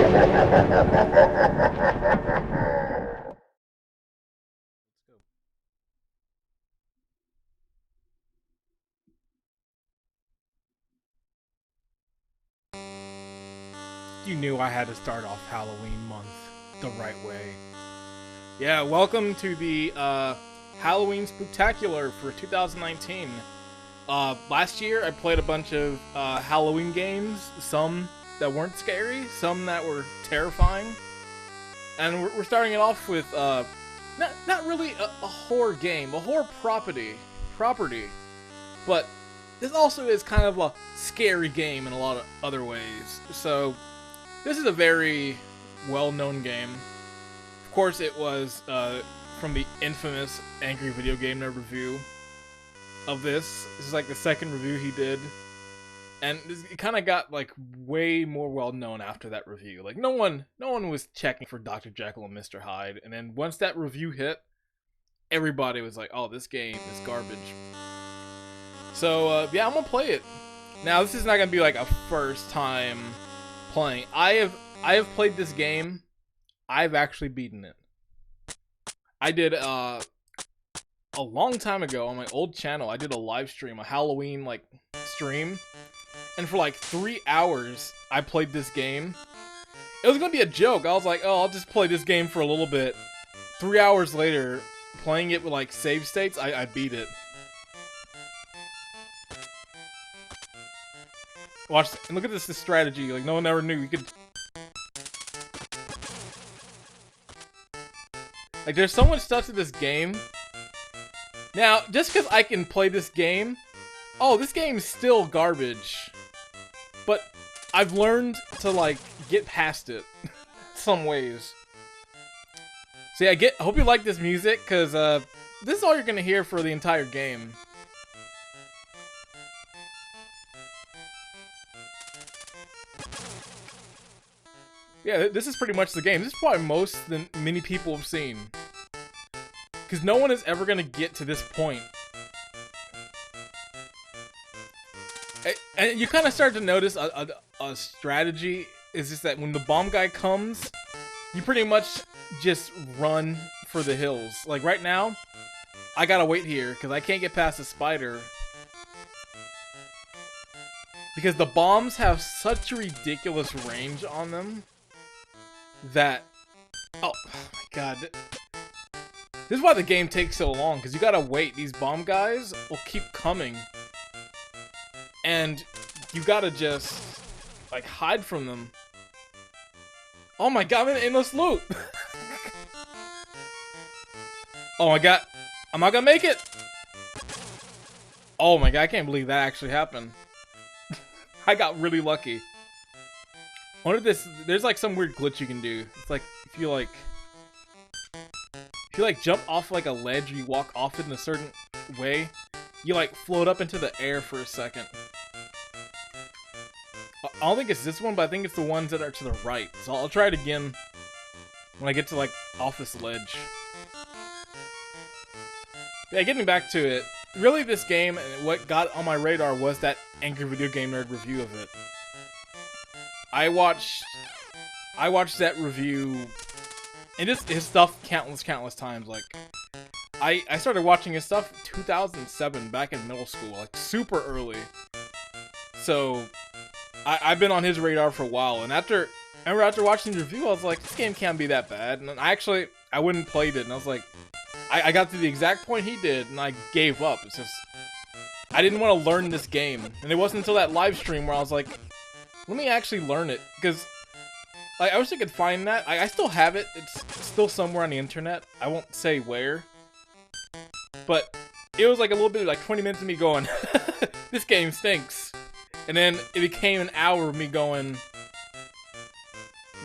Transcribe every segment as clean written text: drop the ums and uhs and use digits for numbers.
You knew I had to start off Halloween month the right way. Yeah, welcome to the Halloween Spooktacular for 2019. Last year I played a bunch of Halloween games, some that weren't scary, some that were terrifying. And we're starting it off with not really a horror game, a horror property, but this also is kind of a scary game in a lot of other ways. So this is a very well-known game. Of course, it was from the infamous Angry Video Game Nerd review of this. This is like the second review he did, and it kind of got like way more well-known after that review. Like no one was checking for Dr. Jekyll and Mr. Hyde, and then once that review hit, everybody was like, "Oh, this game is garbage." So yeah, I'm gonna play it. Now, this is not gonna be like a first time playing. I have played this game. I've actually beaten it. I did a long time ago on my old channel. I did a live stream, a Halloween like stream, and for like 3 hours I played this game. It was gonna be a joke. I was like, oh, I'll just play this game for a little bit. 3 hours later, playing it with like save states, I beat it. Watch, and look at this strategy. Like, no one ever knew you could. Like, there's so much stuff to this game. Now, just because I can play this game, oh, this game's still garbage. But I've learned to, like, get past it. Some ways. So yeah, I hope you like this music, because this is all you're gonna hear for the entire game. Yeah, this is pretty much the game. This is probably most than many people have seen. Because no one is ever going to get to this point. And you kind of start to notice a strategy is just that when the bomb guy comes, you pretty much just run for the hills. Like right now, I gotta wait here because I can't get past the spider. Because the bombs have such a ridiculous range on them. That, oh my god, this is why the game takes so long, because you gotta wait. These bomb guys will keep coming, and you gotta just like hide from them. Oh my god, I'm in endless loop. Oh my god, I'm not gonna make it. Oh my god, I can't believe that actually happened. I got really lucky. One of this, there's like some weird glitch you can do. It's like if you like jump off like a ledge or you walk off it in a certain way, you like float up into the air for a second. I don't think it's this one, but I think it's the ones that are to the right. So I'll try it again when I get to like off this ledge. Yeah, getting back to it, really this game, what got on my radar was that Angry Video Game Nerd review of it. I watched that review and just his stuff countless times. Like, I started watching his stuff 2007, back in middle school, like super early. So I've been on his radar for a while, and after watching the review, I was like, this game can't be that bad. And I wouldn't played it, and I was like, I got to the exact point he did, and I gave up. It's just, I didn't want to learn this game, and it wasn't until that live stream where I was like, let me actually learn it, because like, I wish I could find that. I still have it. It's still somewhere on the internet. I won't say where. But it was like a little bit, like 20 minutes of me going, this game stinks. And then it became an hour of me going,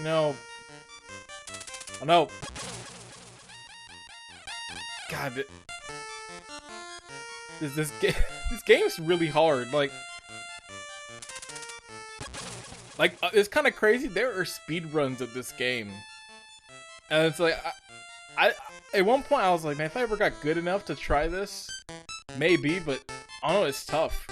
no. Oh no. God. This game's really hard. Like it's kind of crazy. There are speed runs of this game, and it's like, I at one point I was like, man, if I ever got good enough to try this, maybe, but I don't know, it's tough.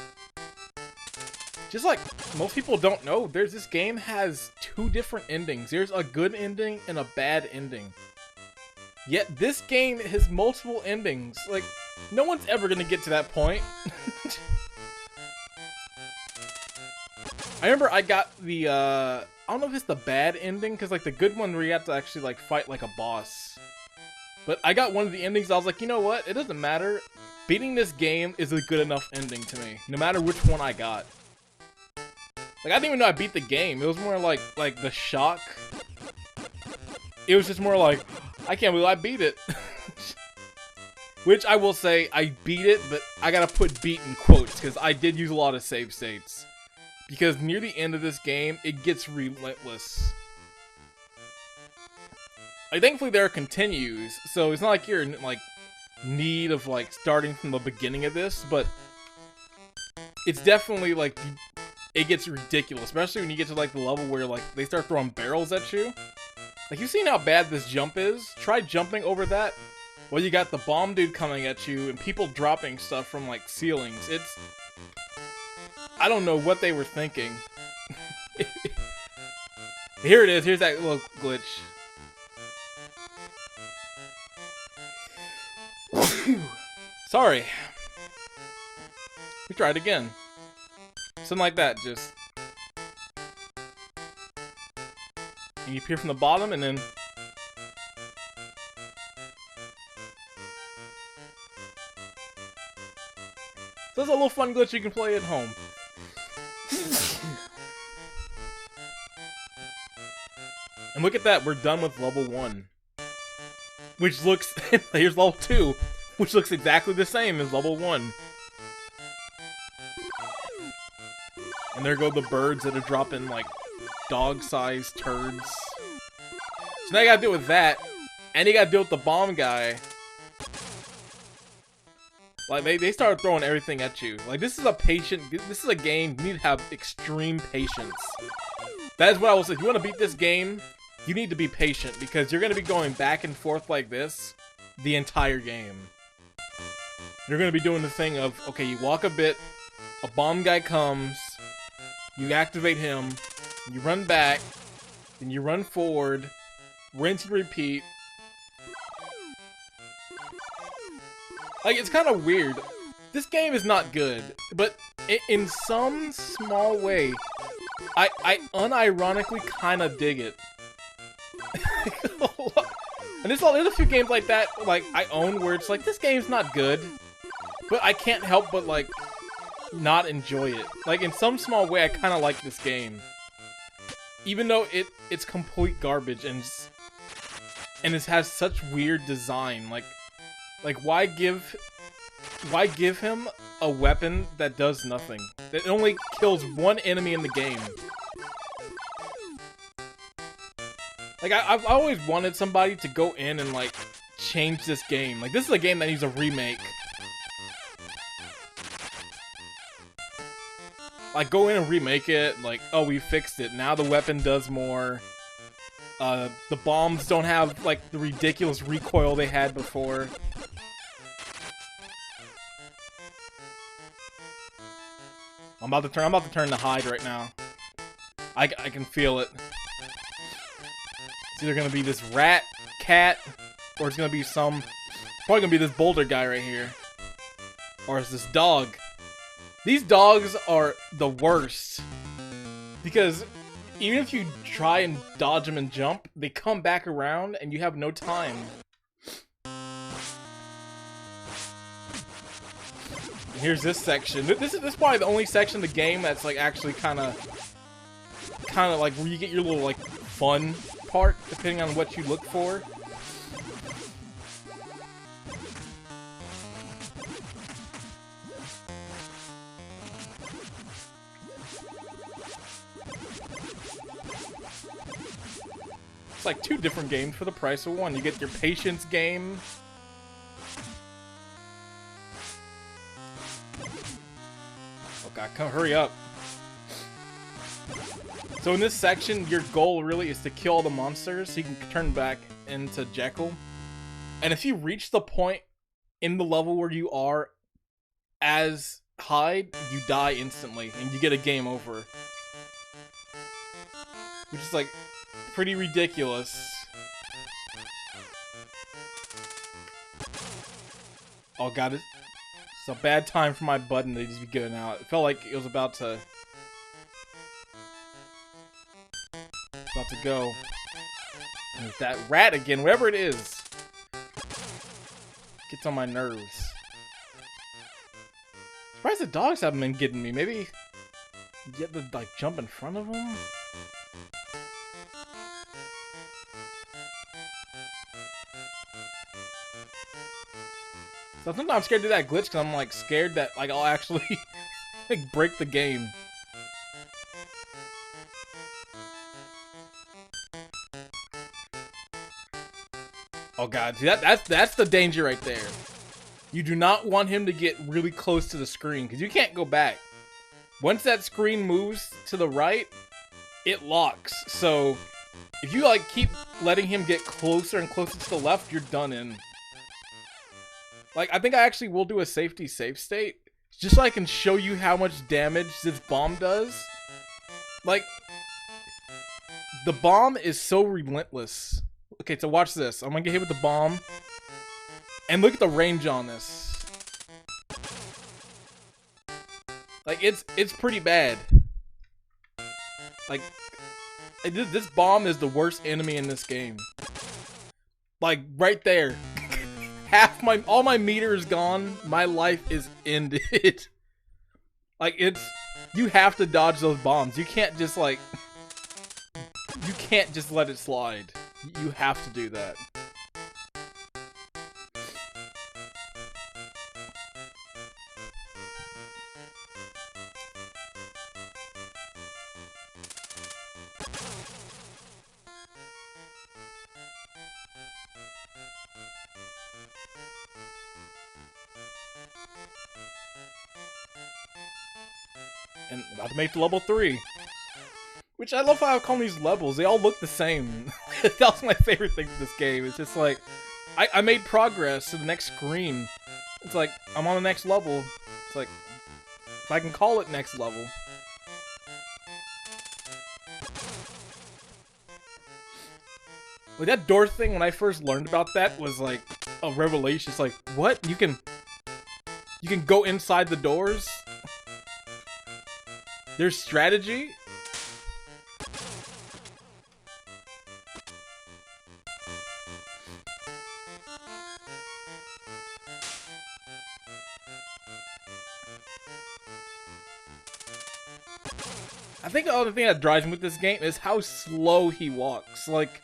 just like most people don't know, this game has 2 different endings. There's a good ending and a bad ending. Yet this game has multiple endings. Like, no one's ever gonna get to that point. I remember I got the, I don't know if it's the bad ending, because, like, the good one where you have to actually, like, fight like a boss. But I got one of the endings, I was like, you know what? It doesn't matter. Beating this game is a good enough ending to me, no matter which one I got. Like, I didn't even know I beat the game. It was more like the shock. It was just more like, I can't believe I beat it. Which I will say, I beat it, but I gotta put beat in quotes, because I did use a lot of save states. Because near the end of this game, it gets relentless. Like, thankfully there are continues, so it's not like you're in, like, need of, like, starting from the beginning of this, but it's definitely, like, it gets ridiculous, especially when you get to, like, the level where, like, they start throwing barrels at you. Like, you've seen how bad this jump is? Try jumping over that. Well, you got the bomb dude coming at you, and people dropping stuff from, like, ceilings. It's... I don't know what they were thinking. Here it is. Here's that little glitch. Sorry. We tried again. Something like that, just... And you appear from the bottom, and then... So there's a little fun glitch you can play at home. And look at that, we're done with level 1. Which looks... Here's level 2, which looks exactly the same as level 1. And there go the birds that are dropping, like, dog-sized turds. So now you gotta deal with that, and you gotta deal with the bomb guy. Like, they started throwing everything at you. Like, this is a game, you need to have extreme patience. That is what I will say. If you want to beat this game, you need to be patient, because you're going to be going back and forth like this the entire game. You're going to be doing the thing of, okay, you walk a bit, a bomb guy comes, you activate him, you run back, then you run forward, rinse and repeat. Like, it's kind of weird. This game is not good, but in some small way, I unironically kind of dig it. And there's a few games like that, like, I own where it's like, this game's not good, but I can't help but, like, not enjoy it. Like, in some small way, I kind of like this game. Even though it's complete garbage, and it has such weird design, like, why give him a weapon that does nothing? That only kills one enemy in the game. Like, I've always wanted somebody to go in and, like, change this game. Like, this is a game that needs a remake. Like, go in and remake it, like, oh, we fixed it. Now the weapon does more. The bombs don't have, like, the ridiculous recoil they had before. I'm about to turn to Hyde right now. I can feel it. It's either gonna be this rat, cat, or it's gonna be probably gonna be this boulder guy right here. Or it's this dog. These dogs are the worst. Because even if you try and dodge them and jump, they come back around and you have no time. Here's this section. This is probably the only section of the game that's, like, actually kind of like where you get your little, like, fun part, depending on what you look for. It's like 2 different games for the price of 1. You get your patience game. God, come hurry up. So in this section, your goal really is to kill all the monsters so you can turn back into Jekyll. And if you reach the point in the level where you are as Hyde, you die instantly, and you get a game over. Which is, like, pretty ridiculous. Oh god, it's a bad time for my button to just be going out. It felt like it was about to go. And with that rat again, whatever it is, gets on my nerves. Surprised the dogs haven't been getting me. Maybe you have to like jump in front of them. So sometimes I'm scared to do that glitch because I'm like scared that like I'll actually like break the game. Oh god, see, that's the danger right there. You do not want him to get really close to the screen because you can't go back. Once that screen moves to the right, it locks. So if you like keep letting him get closer and closer to the left, you're done in. Like, I think I actually will do a safety save state, just so I can show you how much damage this bomb does. Like, the bomb is so relentless. Okay, so watch this. I'm gonna get hit with the bomb, and look at the range on this. Like, it's pretty bad. Like, this bomb is the worst enemy in this game. Like, right there. All my meter is gone. My life is ended. Like, you have to dodge those bombs. You can't just like, you can't just let it slide. You have to do that. And about to make the level 3. Which I love how I call these levels. They all look the same. That's my favorite thing with this game. It's just like, I made progress to the next screen. It's like, I'm on the next level. It's like, if I can call it next level. Like, that door thing, when I first learned about that, was like a revelation. It's like, what? You can go inside the doors? There's strategy? I think the other thing that drives me with this game is how slow he walks. Like,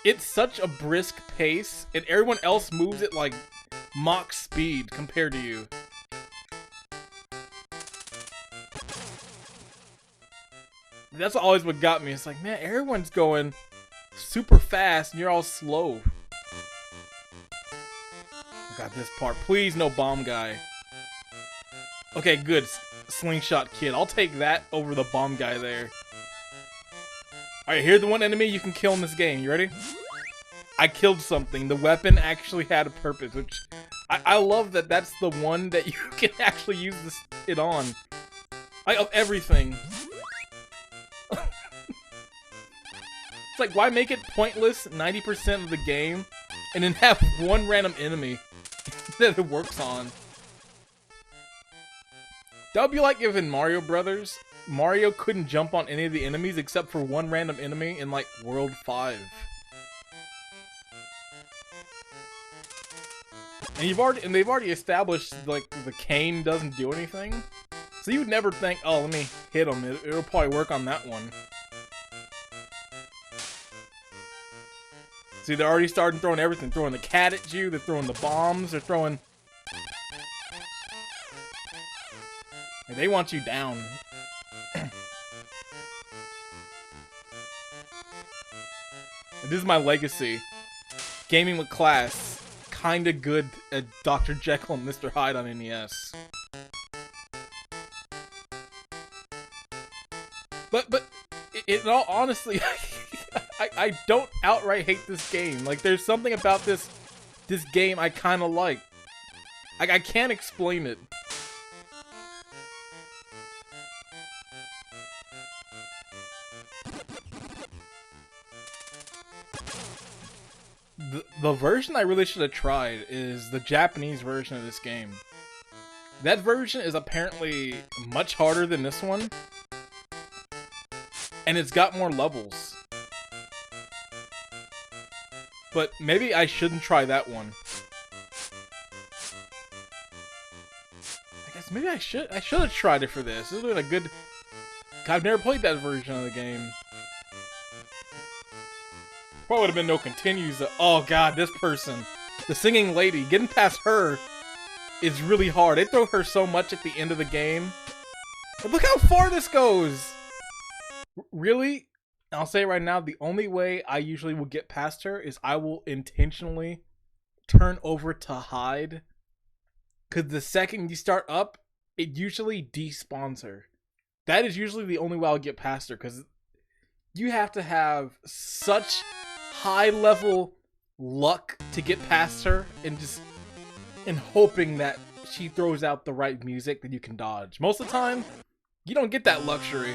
it's such a brisk pace, and everyone else moves at like Mach speed compared to you. That's always what got me. It's like, man, everyone's going super fast and you're all slow. Got this part. Please, no bomb guy. Okay, good. Slingshot kid. I'll take that over the bomb guy there. Alright, here's the one enemy you can kill in this game. You ready? I killed something. The weapon actually had a purpose, which I love that that's the one that you can actually use it on. Like, of everything. It's like, why make it pointless 90% of the game and then have one random enemy that it works on? That would be like if in Mario Brothers, Mario couldn't jump on any of the enemies except for one random enemy in like World 5. And they've already established like the cane doesn't do anything. So you would never think, oh, let me hit him. It'll probably work on that one. See, they're already starting throwing everything. Throwing the cat at you, they're throwing the bombs, they're throwing... They want you down. This is my legacy. Gaming with class. Kinda good at Dr. Jekyll and Mr. Hyde on NES. But in all honesty, I don't outright hate this game. Like, there's something about this game I kind of like. I can't explain it. the version I really should have tried is the Japanese version of this game. That version is apparently much harder than this one, and it's got more levels. But maybe I shouldn't try that one. I guess maybe I should have tried it for this. This would have been a good... I've never played that version of the game. Probably would have been no continues. Oh god, this person. The singing lady. Getting past her is really hard. They throw her so much at the end of the game. But look how far this goes! Really? I'll say it right now, the only way I usually will get past her is I will intentionally turn over to hide. Because the second you start up, it usually despawns her. That is usually the only way I'll get past her, because you have to have such high level luck to get past her, and hoping that she throws out the right music that you can dodge. Most of the time, you don't get that luxury.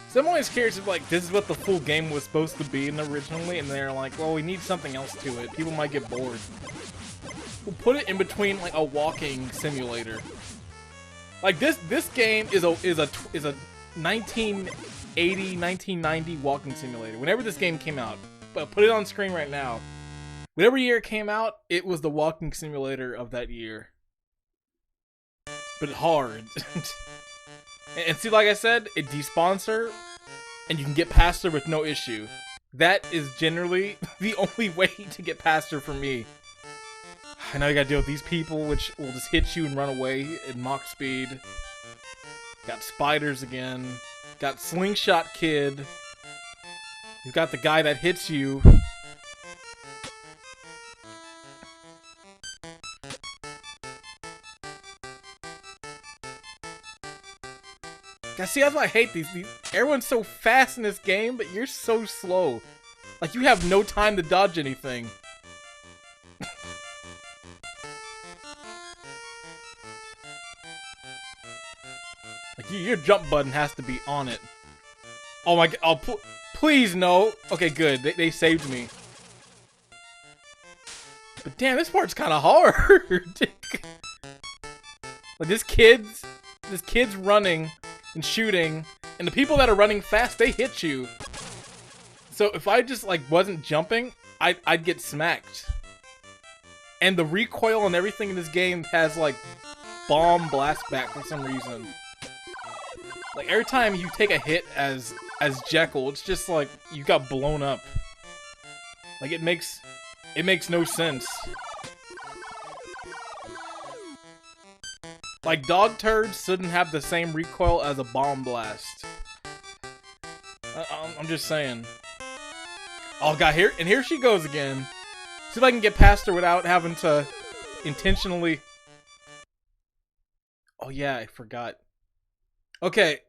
So I'm always curious if, like, this is what the full game was supposed to be originally, and they're like, well, we need something else to it. People might get bored. We'll put it in between, like, a walking simulator. Like, this game is a 1980, 1990 walking simulator. Whenever this game came out, but put it on screen right now. Whatever year it came out, it was the walking simulator of that year. But hard. And see, like I said, it despawns her, and you can get past her with no issue. That is generally the only way to get past her for me. I know you gotta deal with these people, which will just hit you and run away at Mach speed. Got spiders again. Got Slingshot Kid. You've got the guy that hits you. Guys, see, that's why I hate these. Everyone's so fast in this game, but you're so slow. Like, you have no time to dodge anything. Like, your jump button has to be on it. Oh my god, oh, please no. Okay, good, they saved me. But damn, this part's kind of hard. Like, this kid's running and shooting, and the people that are running fast, they hit you. So if I just, like, wasn't jumping, I'd get smacked. And the recoil and everything in this game has, like, bomb blast back for some reason. Like, every time you take a hit as Jekyll, it's just like you got blown up. Like, it makes no sense. Like, dog turds shouldn't have the same recoil as a bomb blast. I'm just saying. Oh god, here she goes again. See if I can get past her without having to intentionally... Oh yeah, I forgot. Okay.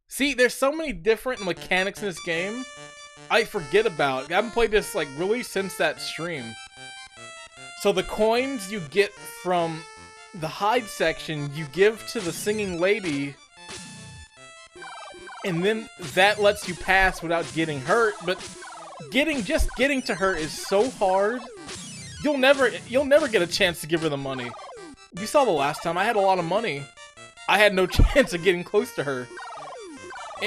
See, there's so many different mechanics in this game I forget about. I haven't played this, like, really since that stream. So the coins you get from the hide section, you give to the singing lady, and then that lets you pass without getting hurt, but just getting to her is so hard. You'll never get a chance to give her the money. You saw the last time I had a lot of money. I had no chance of getting close to her.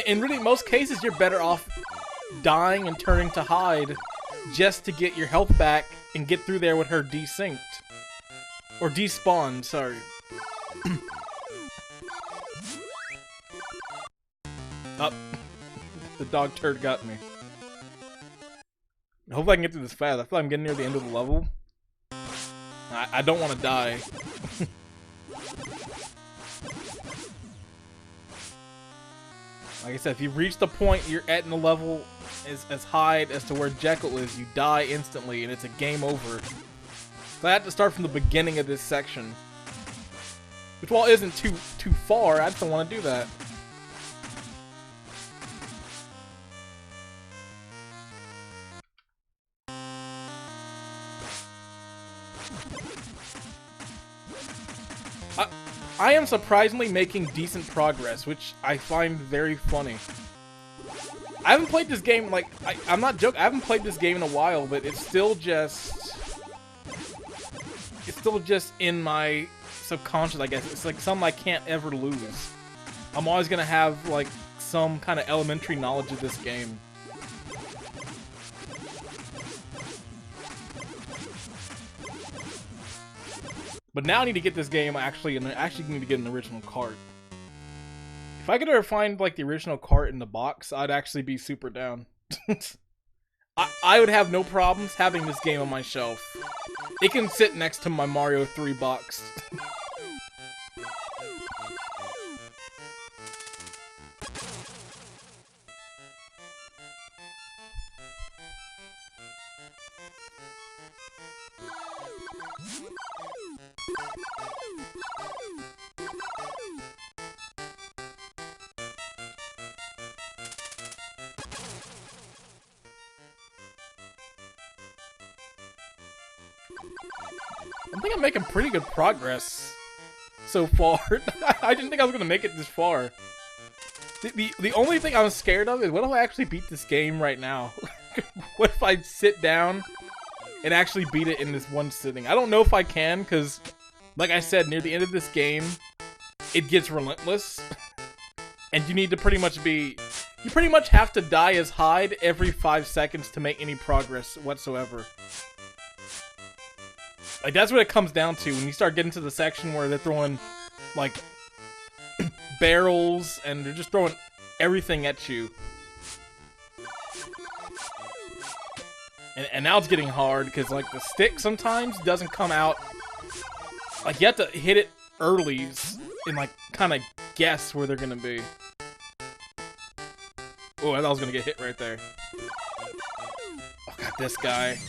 In really most cases, you're better off dying and turning to hide just to get your health back and get through there with her desynced. Or despawned, sorry. Oh, the dog turd got me. I hope I can get through this fast. I feel like I'm getting near the end of the level. I don't want to die. Like I said, if you reach the point you're at in the level, as Hyde as to where Jekyll is, you die instantly and it's a game over. So I had to start from the beginning of this section. Which, while isn't too far, I just don't want to do that. I am surprisingly making decent progress, which I find very funny. I haven't played this game, like, I'm not joking, I haven't played this game in a while, but it's still just in my subconscious, I guess. It's like something I can't ever lose. I'm always gonna have, like, some kind of elementary knowledge of this game. But now I need to get this game actually need to get an original cart. If I could ever find like the original cart in the box, I'd actually be super down. I would have no problems having this game on my shelf. It can sit next to my Mario 3 box. I think I'm making pretty good progress so far. I didn't think I was gonna make it this far. The only thing I'm scared of is, what if I actually beat this game right now? What if I sit down and actually beat it in this one sitting? I don't know if I can, because, like I said, near the end of this game, it gets relentless. And you need to pretty much have to die as Hyde every 5 seconds to make any progress whatsoever. Like, that's what it comes down to when you start getting to the section where they're throwing, like, barrels, and they're just throwing everything at you. And now it's getting hard, because, like, the stick sometimes doesn't come out. Like, you have to hit it early and, like, kind of guess where they're gonna be. Oh, I thought I was gonna get hit right there. Oh, God, this guy.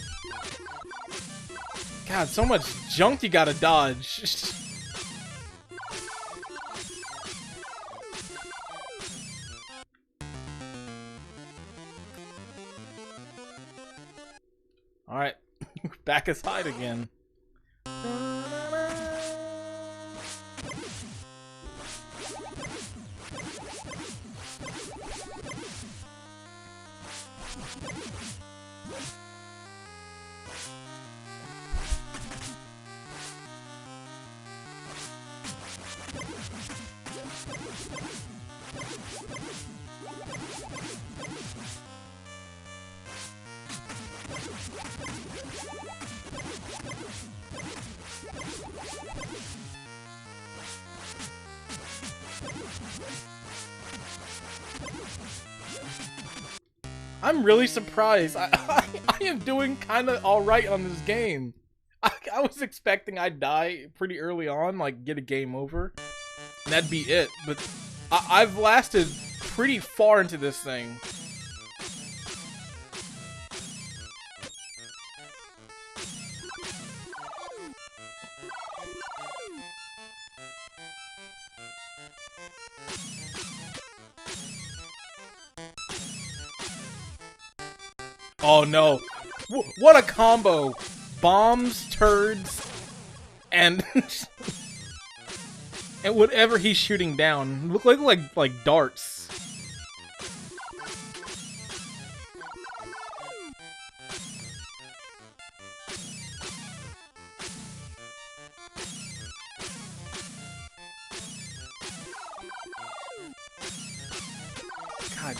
God, so much junk you gotta dodge. Alright, back as Hyde again. I'm really surprised. I am doing kind of alright on this game. I was expecting I'd die pretty early on, like get a game over, and that'd be it. But I've lasted pretty far into this thing. Oh no. What a combo. Bombs, turds, and and whatever he's shooting down. Look like darts. God,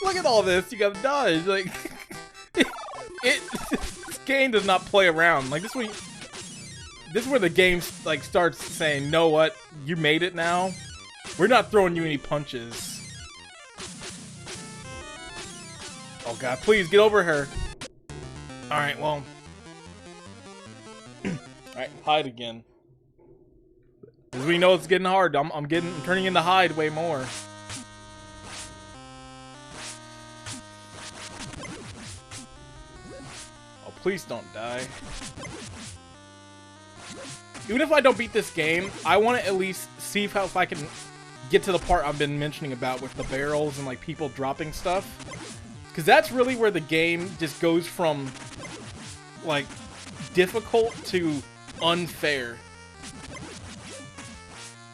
look at all this. You gotta dodge. Like, this game does not play around. Like, this is where the game like starts saying, "Know what? You made it now. We're not throwing you any punches." Oh God, please get over her. All right, well, all right, Hyde again. As we know, it's getting hard. I'm turning into Hyde way more. Please don't die. Even if I don't beat this game, I want to at least see if I can get to the part I've been mentioning about with the barrels and like people dropping stuff. Because that's really where the game just goes from like difficult to unfair.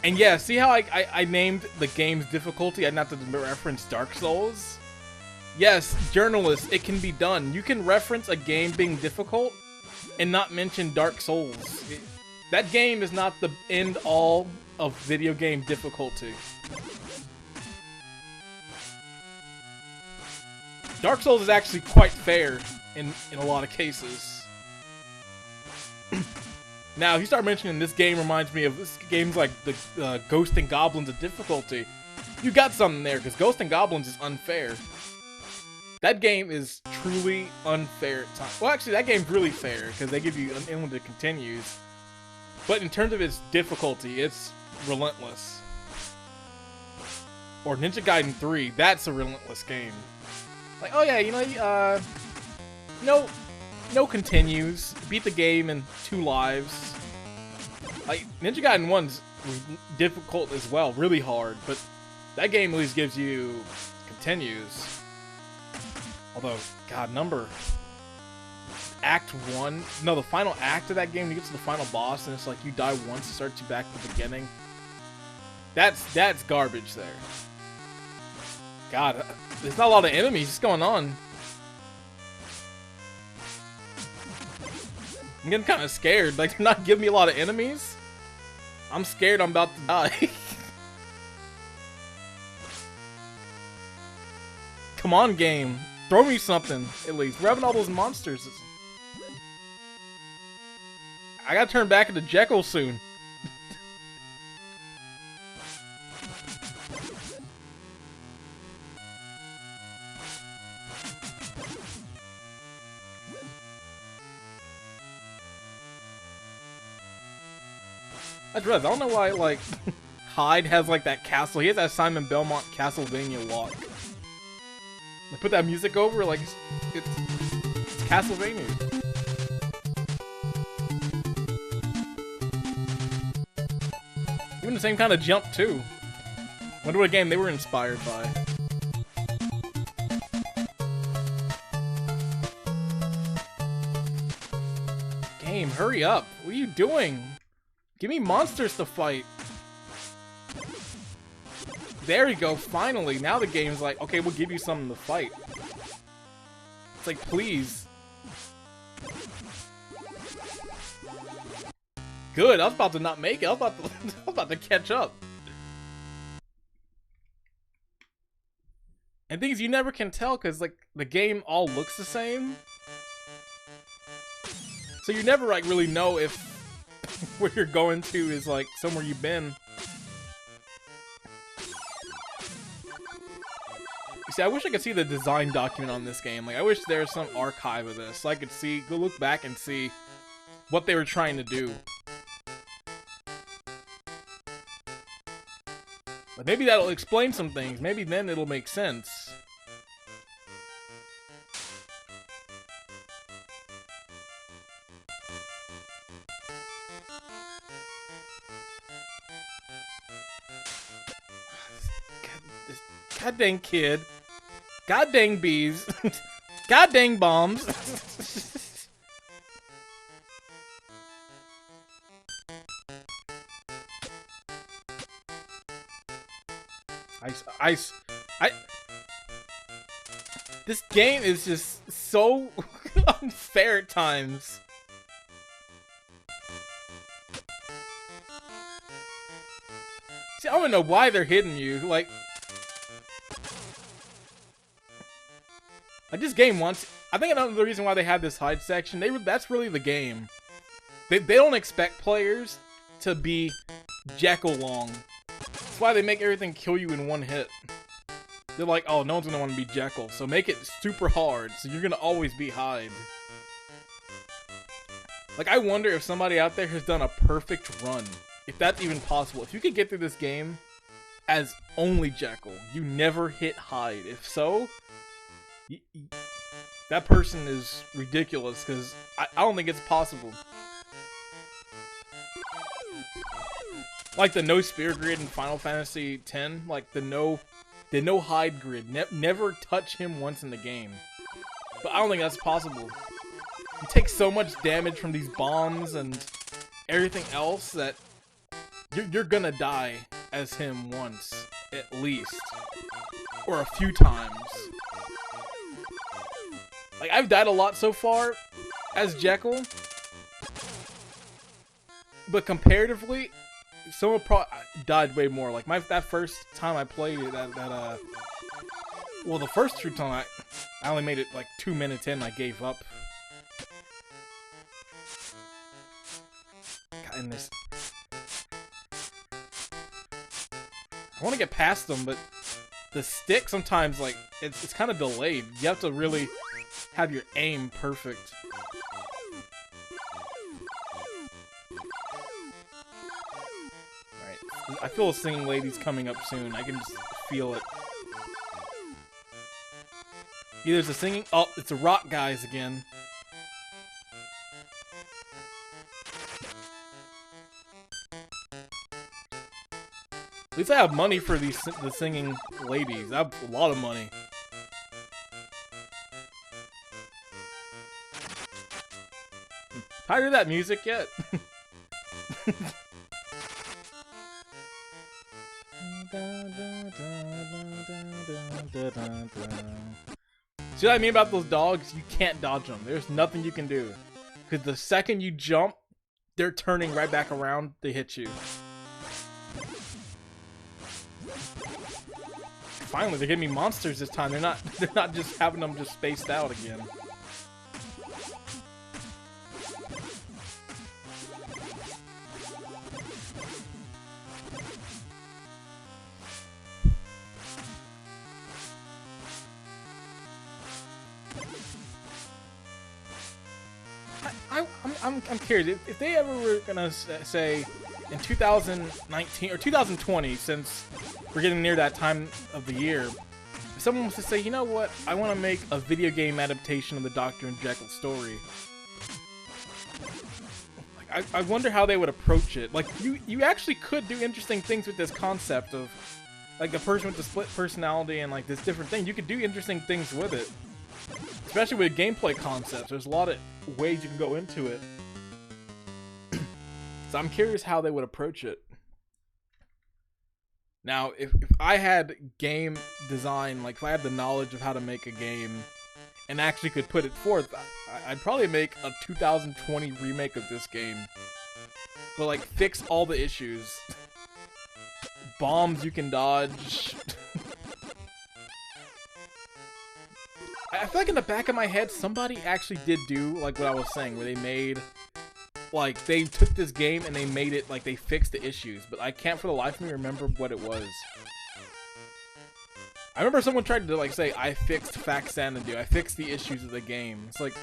And yeah, see how I named the game's difficulty and not to reference Dark Souls? Yes, journalists, it can be done. You can reference a game being difficult and not mention Dark Souls. That game is not the end-all of video game difficulty. Dark Souls is actually quite fair in a lot of cases. Now, if you start mentioning this game reminds me of games like the Ghost and Goblins of difficulty, you got something there, because Ghost and Goblins is unfair. That game is truly unfair at times. Well, actually, that game's really fair, because they give you unlimited continues. But in terms of its difficulty, it's relentless. Or Ninja Gaiden 3, that's a relentless game. Like, oh yeah, you know, no continues. Beat the game in 2 lives. Like, Ninja Gaiden 1's difficult as well, really hard, but that game at least gives you continues. Although, god, Act 1, no, the final act of that game, you get to the final boss, and it's like you die once, it starts you back to the beginning. That's garbage there. God, there's not a lot of enemies. What's going on? I'm getting kind of scared. Like, they're not giving me a lot of enemies. I'm scared I'm about to die. Come on, game. Throw me something, at least. We're having all those monsters. I gotta turn back into Jekyll soon. I realized, I don't know why, like, Hyde has, like, that castle. He has that Simon Belmont Castlevania walk. They put that music over, like, it's Castlevania. Even the same kind of jump, too. Wonder what game they were inspired by. Game, hurry up. What are you doing? Give me monsters to fight. There you go, finally. Now the game's like, okay, we'll give you something to fight. It's like, please. Good, I was about to not make it. I was about to catch up. And things you never can tell because, like, the game all looks the same. So you never, like, really know if where you're going to is, like, somewhere you've been. You see, I wish I could see the design document on this game. Like, I wish there was some archive of this so I could see, go look back and see what they were trying to do. But maybe that'll explain some things. Maybe then it'll make sense. God dang kid. God dang bees. God dang bombs. This game is just so unfair at times. See, I don't know why they're hitting you. Like this game wants. I think another reason why they have this hide section. That's really the game. They don't expect players to be Jekyll long. That's why they make everything kill you in one hit. They're like, oh, no one's gonna want to be Jekyll, so make it super hard, so you're gonna always be Hyde. Like, I wonder if somebody out there has done a perfect run. If that's even possible. If you could get through this game as only Jekyll, you never hit Hyde. If so, that person is ridiculous, because I don't think it's possible. Like the no spear grid in Final Fantasy X, like the no hide grid, never touch him once in the game. But I don't think that's possible. You take so much damage from these bombs and everything else that you're gonna die as him once, at least. Or a few times. Like, I've died a lot so far as Jekyll. But comparatively, someone died way more. Like, that first time I played it, well, the first true time I only made it like 2 minutes in, I gave up. God, in this, I want to get past them, but the stick sometimes, like, it's kind of delayed. You have to really have your aim perfect. Alright, I feel a singing lady's coming up soon. I can just feel it. Either it's a singing... Oh, it's the rock guys again. At least I have money for the singing ladies. I have a lot of money. Tired of that music yet? See what I mean about those dogs? You can't dodge them. There's nothing you can do. Because the second you jump, they're turning right back around to hit you. Finally, they're giving me monsters this time. They're not just having them just spaced out again. I'm curious if they ever were gonna say in 2019 or 2020, since we're getting near that time of the year, if someone was to say, you know what, I want to make a video game adaptation of the Dr. and Jekyll story. Like, I wonder how they would approach it. Like, you actually could do interesting things with this concept of, like, a person with the split personality and, like, this different thing. You could do interesting things with it. Especially with gameplay concepts. There's a lot of ways you can go into it. So I'm curious how they would approach it. Now, if I had game design, like if I had the knowledge of how to make a game and actually could put it forth, I'd probably make a 2020 remake of this game. But like fix all the issues. Bombs you can dodge. I feel like in the back of my head, somebody actually did do like what I was saying, where they made, like, they took this game and they made it, like, they fixed the issues, but I can't for the life of me remember what it was. I remember someone tried to, like, say, I fixed Fact Xanadu, I fixed the issues of the game. It's like,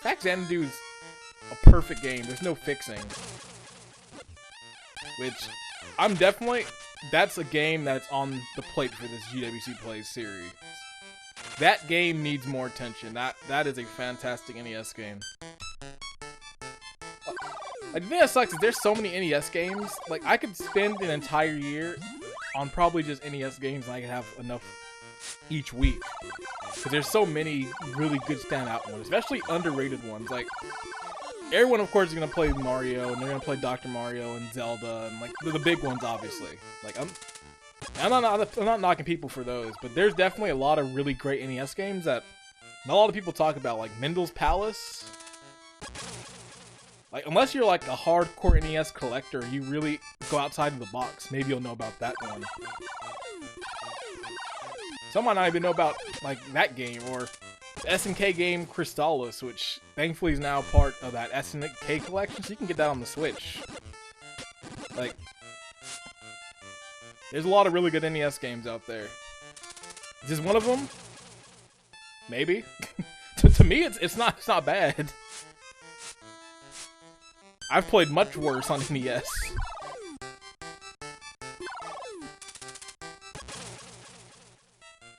Fact Xanadu is a perfect game, there's no fixing. Which, I'm definitely, that's a game that's on the plate for this GWC Plays series. That game needs more attention. That is a fantastic NES game. Like, the thing that sucks is there's so many NES games. Like, I could spend an entire year on probably just NES games and I could have enough each week. Because there's so many really good standout ones, especially underrated ones. Like, everyone, of course, is going to play Mario, and they're going to play Dr. Mario and Zelda, and, like, the big ones, obviously. Like, I'm not knocking people for those, but there's definitely a lot of really great NES games that not a lot of people talk about, like Mendel's Palace. Like, unless you're like a hardcore NES collector, you really go outside of the box. Maybe you'll know about that one. Some might not even know about like that game, or the SNK game Crystallis, which thankfully is now part of that SNK collection, so you can get that on the Switch. Like, there's a lot of really good NES games out there. Is this one of them? Maybe. to me, it's not bad. I've played much worse on NES.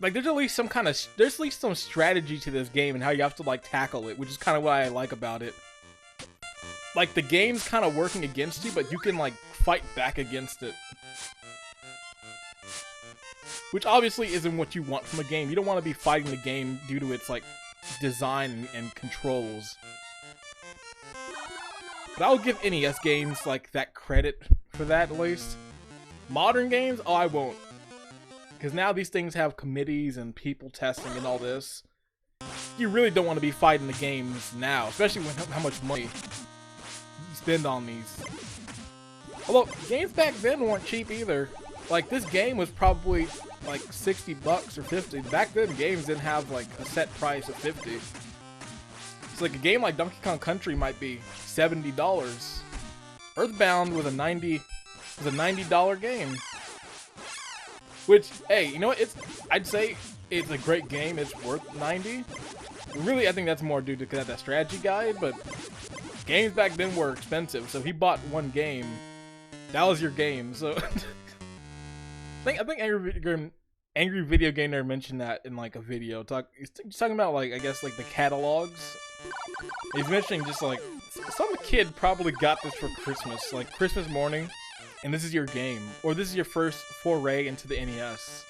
like there's at least some kind of there's at least some strategy to this game and how you have to like tackle it, which is kind of what I like about it. Like the game's kind of working against you, but you can like fight back against it. Which obviously isn't what you want from a game. You don't want to be fighting the game due to its like design and controls. But I'll give NES games like that credit for that at least. Modern games, oh, I won't. Because now these things have committees and people testing and all this. You really don't want to be fighting the games now, especially when how much money you spend on these. Although, games back then weren't cheap either. Like, this game was probably like 60 bucks or 50. Back then, games didn't have like a set price of 50. So like a game like Donkey Kong Country might be $70. Earthbound was a $90 game. Which, hey, you know what? I'd say it's a great game. It's worth $90. Really, I think that's more due to that strategy guide. But games back then were expensive. So if you bought one game, that was your game. So I think Angry Video Game Nerd mentioned that in like a video. He's talking about like I guess like the catalogs. He's mentioning just like some kid probably got this for Christmas, like Christmas morning. And this is your game, or this is your first foray into the NES.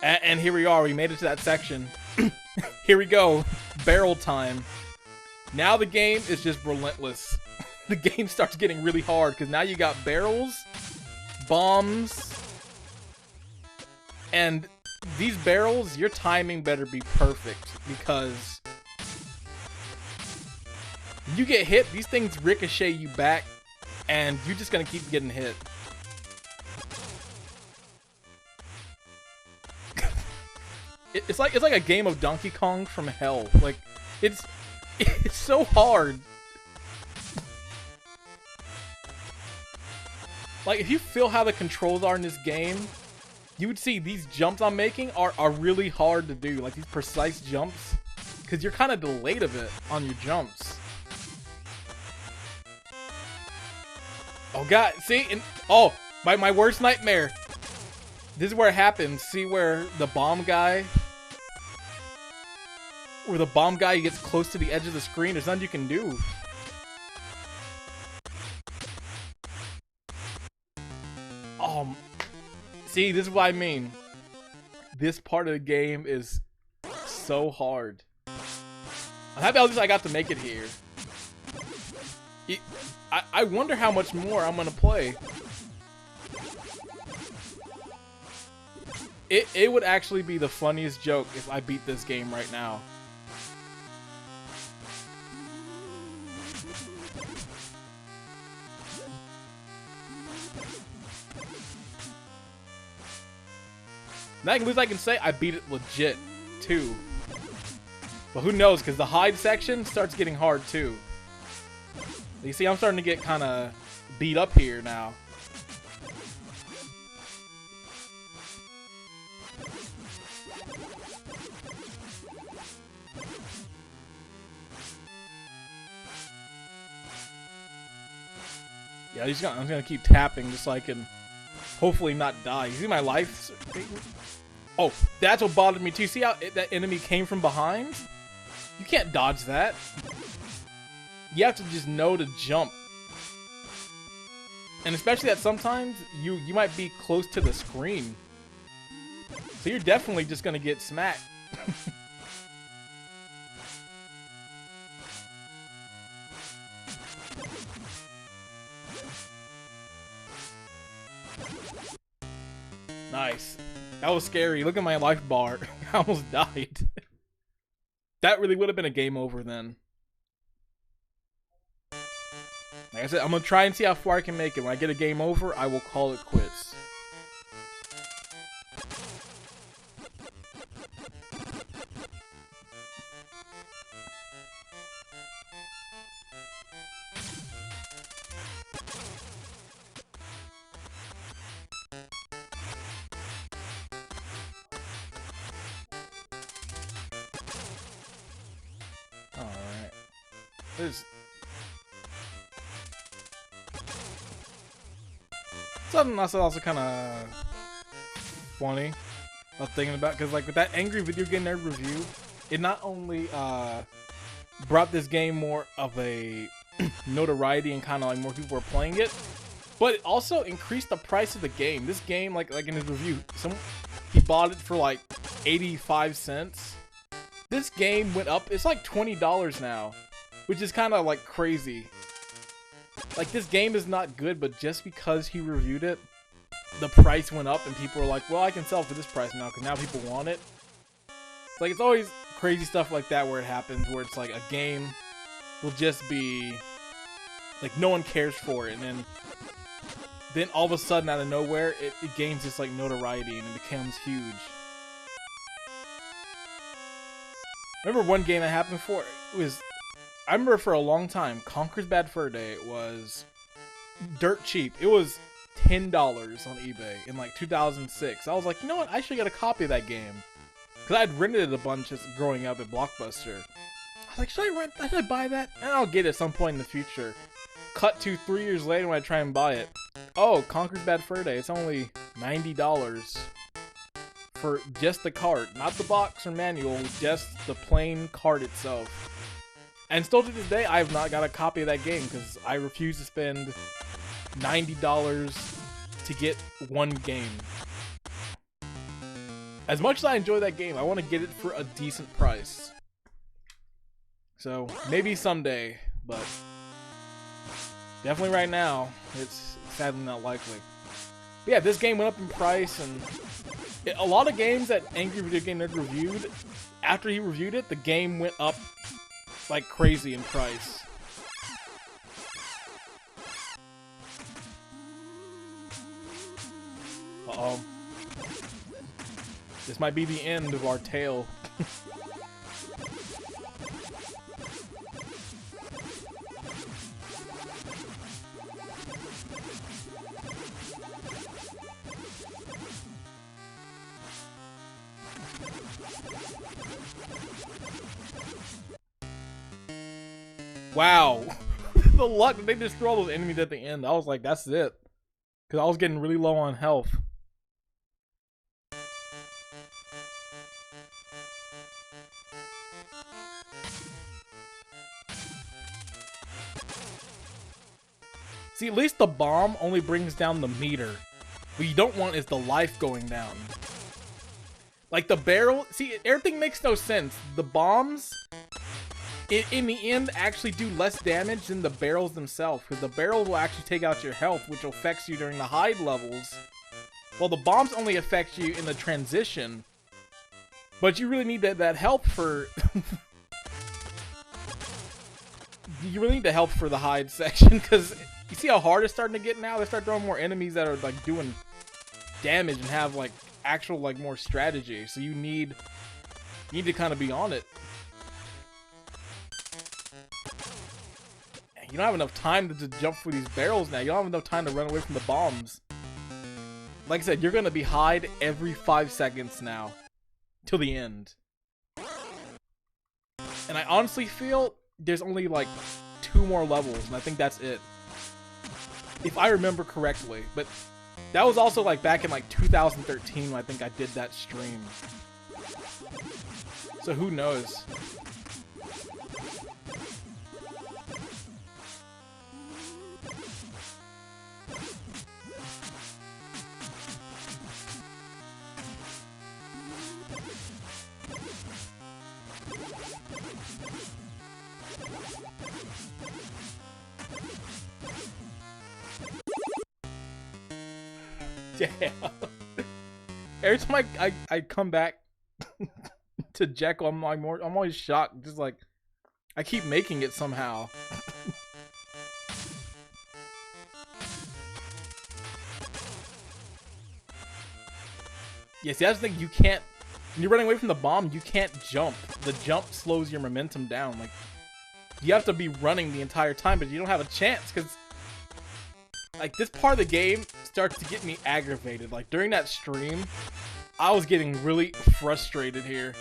And here we are, we made it to that section. Here we go, barrel time. Now the game is just relentless. The game starts getting really hard, because now you got barrels, bombs, and these barrels, your timing better be perfect, because you get hit, these things ricochet you back, and you're just gonna keep getting hit. It's like a game of Donkey Kong from hell. Like it's so hard. Like if you feel how the controls are in this game, you would see these jumps I'm making are really hard to do. Like these precise jumps, because you're kind of delayed a bit on your jumps. Oh god, see? Oh, my worst nightmare. This is where it happens. See where the bomb guy... Where the bomb guy gets close to the edge of the screen? There's nothing you can do. See, this is what I mean. This part of the game is so hard. I'm happy at least I got to make it here. I wonder how much more I'm gonna play. It would actually be the funniest joke if I beat this game right now. Now at least I can say I beat it legit too. But who knows, because the hide section starts getting hard too. You see, I'm starting to get kind of beat up here now. Yeah, I'm just gonna keep tapping just so I can hopefully not die. You see my life? Oh, that's what bothered me too. See how that enemy came from behind? You can't dodge that. You have to just know to jump. And especially that sometimes you might be close to the screen. So you're definitely just gonna get smacked. Nice. That was scary. Look at my life bar. I almost died. That really would have been a game over then. Like I said, I'm gonna try and see how far I can make it. When I get a game over, I will call it quits. Alright. There's something that's also kind of funny. I was thinking about, because like with that Angry Video Game Nerd review, it not only brought this game more of a notoriety and kind of like more people were playing it, but it also increased the price of the game. This game, like in his review, he bought it for like 85 cents. This game went up. It's like $20 now, which is kind of like crazy. Like, this game is not good, but just because he reviewed it, the price went up and people were like, well, I can sell it for this price now because now people want it. It's like, it's always crazy stuff like that where it happens, where it's like a game will just be like no one cares for it, and then all of a sudden out of nowhere it gains this like notoriety and it becomes huge. I remember one game that happened for it was, I remember for a long time, Conker's Bad Fur Day was dirt cheap. It was $10 on eBay in like 2006. I was like, you know what? I should get a copy of that game. Because I'd rented it a bunch just growing up at Blockbuster. I was like, should I buy that? And I'll get it at some point in the future. Cut to 3 years later when I try and buy it. Oh, Conker's Bad Fur Day. It's only $90 for just the cart. Not the box or manual, just the plain cart itself. And still to this day, I have not got a copy of that game because I refuse to spend $90 to get one game. As much as I enjoy that game, I want to get it for a decent price. So, maybe someday, but definitely right now, it's sadly not likely. But yeah, this game went up in price, and a lot of games that Angry Video Game Nerd reviewed, after he reviewed it, the game went up like crazy in price. Uh-oh. This might be the end of our tale. Wow. The luck that they destroy all those enemies at the end. I was like, that's it. Because I was getting really low on health. See, at least the bomb only brings down the meter. What you don't want is the life going down. Like the barrel, see, everything makes no sense. The bombs, in the end, actually do less damage than the barrels themselves. Because the barrels will actually take out your health, which affects you during the hide levels. While the bombs only affect you in the transition. But you really need that help for... you really need the help for the hide section, because... You see how hard it's starting to get now? They start throwing more enemies that are like doing damage and have like actual like more strategy. So you need to kind of be on it. You don't have enough time to jump for these barrels now. You don't have enough time to run away from the bombs. Like I said, you're gonna be hide every 5 seconds now, till the end. And I honestly feel there's only like 2 more levels, and I think that's it. If I remember correctly, but that was also like back in like 2013 when I think I did that stream. So who knows? Yeah. Every time I come back to Jekyll, I'm always shocked. Just like I keep making it somehow. Yeah, see, that's the thing. You can't. When you're running away from the bomb, you can't jump. The jump slows your momentum down. Like you have to be running the entire time, but you don't have a chance because. Like, this part of the game starts to get me aggravated. Like, during that stream, I was getting really frustrated here.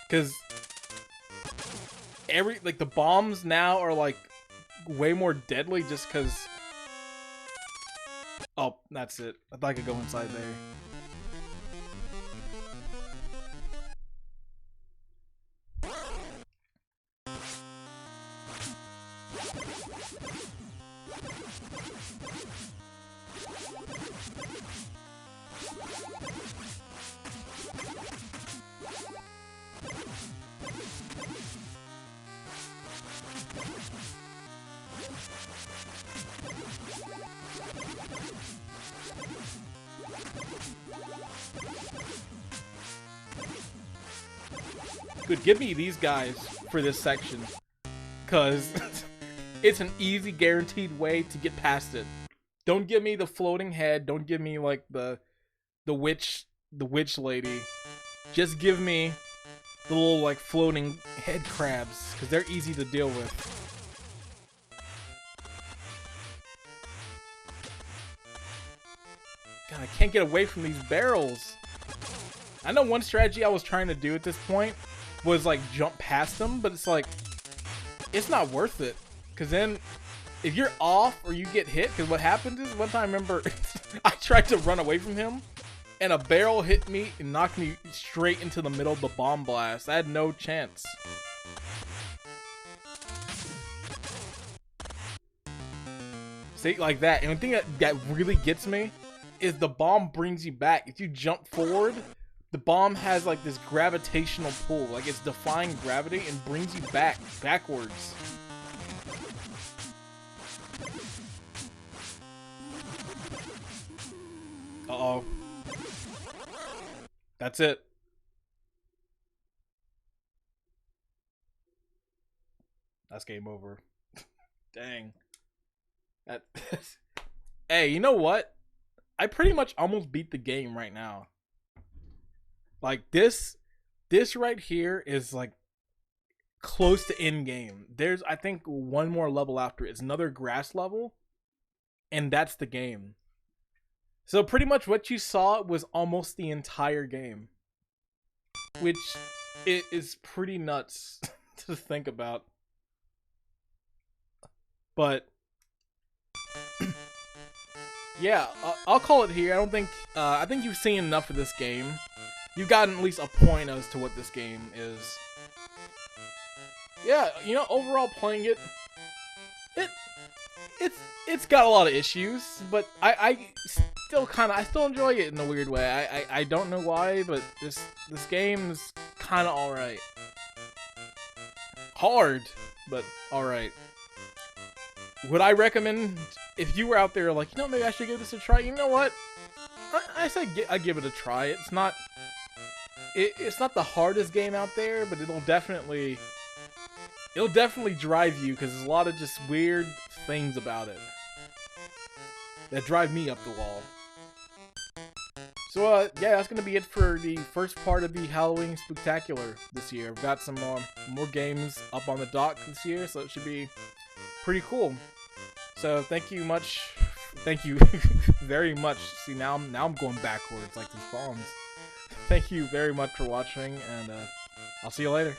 Because the bombs now are, like, way more deadly just because... Oh, that's it. I thought I could go inside there. Good, give me these guys for this section, cause it's an easy, guaranteed way to get past it. Don't give me the floating head. Don't give me like the witch lady. Just give me the little like floating head crabs, cause they're easy to deal with. God, I can't get away from these barrels. I know one strategy I was trying to do at this point was like jump past them, but it's like, it's not worth it. Cause then if you're off or you get hit, cause what happened is one time I remember I tried to run away from him and a barrel hit me and knocked me straight into the middle of the bomb blast. I had no chance. See, like that. And the thing that really gets me is the bomb brings you back. If you jump forward, the bomb has like this gravitational pull, like it's defying gravity and brings you backwards. Uh-oh. That's it. That's game over. Dang. Hey, you know what? I pretty much almost beat the game right now. Like this right here is like close to end game. There's, I think, one more level after it. It's another grass level, and that's the game. So pretty much what you saw was almost the entire game, which it is pretty nuts to think about. But yeah, I'll call it here. I don't think I think you've seen enough of this game. You've gotten at least a point as to what this game is. Yeah, you know, overall playing it, it's got a lot of issues, but I still enjoy it in a weird way. I don't know why, but this game is kind of all right. Hard, but all right. Would I recommend, if you were out there like, you know, maybe I should give this a try? You know what? I say I give it a try. It's not the hardest game out there, but it'll definitely drive you, because there's a lot of just weird things about it that drive me up the wall. So yeah, that's gonna be it for the first part of the Halloween Spooktacular this year. We've got some more games up on the dock this year, so it should be pretty cool. So thank you very much. See, now I'm going backwards like these bombs. Thank you very much for watching, and I'll see you later.